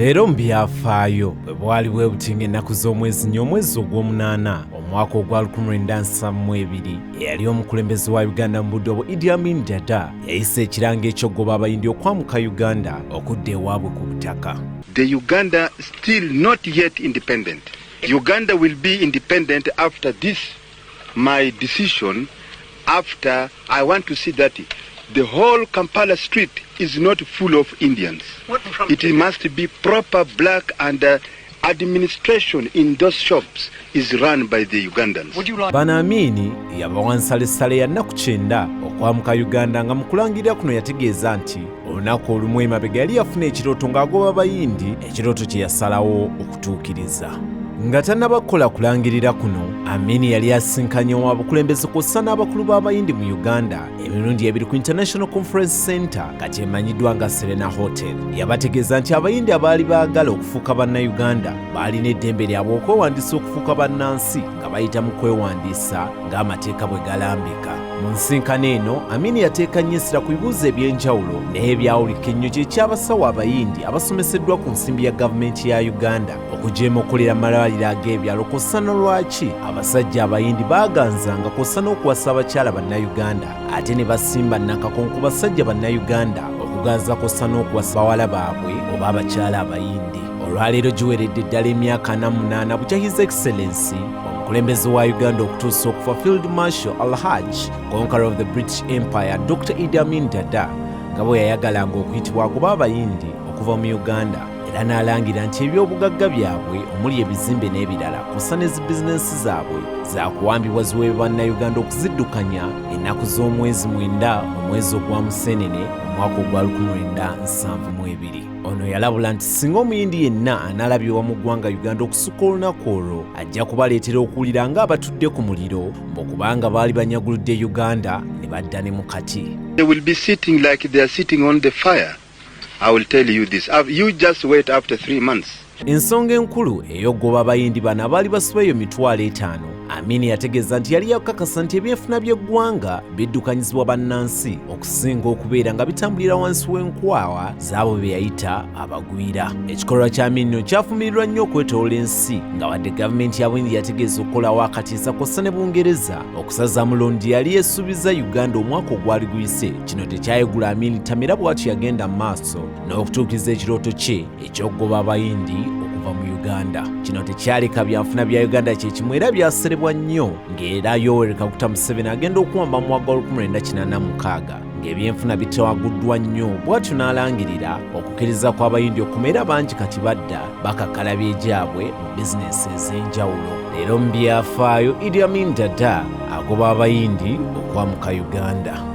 LEERO mu byafaayo BWEBWALI BWEBUTI ng'ennaku z'omwezi nnyo omwezi ogw'omunaana omwaka ogwa 1972 eyali omukulembeze wa Uganda mu budde obwo Idi Amin DADA yayisa ekirango eky'ogoba abayindi okwamuka Uganda okudda ewaabwe ku butaka. The Uganda still not yet independent. Uganda will be independent after this, my decision, after I want to see that the whole Kampala street is not full of Indians. It must be proper black and administration in those shops is run by the Ugandans. Bana Amini yabawa nsalessale ya nnaku 9 okwamuka Uganda nga mu kulangirira kuno yategeeza nti olunaku olumu emabega yali yafuna ekirooto ng'agoba abayindi ekirooto kye yasalawo okutuukiriza. Nga tannabakola kulangirira kuno, Amini yali asinkanye abakulembeze kw'ossa n'abakulu b'abayindi mu Uganda emirundi ebiri ku International Conference Center kati emanyiddwa nga Serena Hotel. Yabategeeza nti abayindi abaali baagala okufuuka bannayuganda baalina eddembe lyabwe okwewandiisa okufuuka bannansi nga bayita mu kwewandiisa ng'amateeka bwe galambika. Mu nsinkano eno, Amini yateeka nnyo essira ku bibuuzo eby'enjawulo naye ebyawulika ennyo kye ky'abasawo abayindi abasomeseddwa ku nsimbi ya gavumenti ya Uganda okujeema okulera amalwaliro ag'ebyalo kw'ossa n'olwaki abasajja abayindi baaganzanga kw'ossa n'okuwasa abakyala bannayuganda ate ne basimba nnakako ku basajja bannayuganda okuganza kw'ossa n'okuwasa bawala baabwe oba abakyala abayindi. Olwaleero giweredde ddala emyaka 48 bukya His Excellency omukulembeze wa Uganda okutuusa okufa Field Marshal Al-Hajj Conqueror of the British Empire Dr. Idi Amin DADA nga bwe yayagalanga okuyitibwa agoba abayindi okuva mu Uganda era n'alangira nti ebyobugagga byabwe omuli ebizimbe n'ebirala kw'ossa ne bizinensi zaabwe zaakuwambibwa ziweebwe bannayuganda okuziddukanya ennaku z'omwezi 9 omwezi ogwa Museenene omwaka ogwa 1972. Ono yalabula nti singa omuyindi yenna anaalabibwa mu ggwanga Uganda okusukka olunaku olwo ajja kubaleetera okuwulira ng'abatudde ku muliro mbokubanga baali banyaguludde Uganda ne badda ne mu kati. They will be sitting like they are sitting on the fire. I will tell you this. You just wait after 3 months. Ensonga enkulu ey'ogoba abayindi bano abaali basibayo 50,000. Amini yategeeza nti yali yakakasa nti ebyenfuna by'eggwanga biddukanyizibwa bannansi okusinga okubeera nga bitambulira wansi w'enkwawa z'abo be yayita abagwira. Ekikolwa kya Amini kyafumirirwa nnyo okwetoolola ensi nga wadde gavumenti ya Bwindi yategeeza okukolawo akatiisa kw'ossa ne Bungereza okusaza mulondi yali yeesuubiza Uganda omwaka ogwali guyise. Kino tekyayegula Amini tamira bw'atyo yagenda mu maaso n'okutuukiriza ekirooto kye eky'okugoba abayindi okuva mu Uganda. Kino tekyaleka byanfuna bya Uganda kye kimu era byaserebwa nnyo ng'era Yoweri Kaguta Museveni agenda okuwamba mu mwaka 1986 ng'ebyenfuna bitawaguddwa nnyo bw'atyo n'alangirira okukkiriza kw'abayindi okumeera bangi kati badda bakakalabya egyabwe mu bizinensi ez'enjawulo. Leero mu byafaayo Idi Amin DADA agoba abayindi okwamuka Uganda.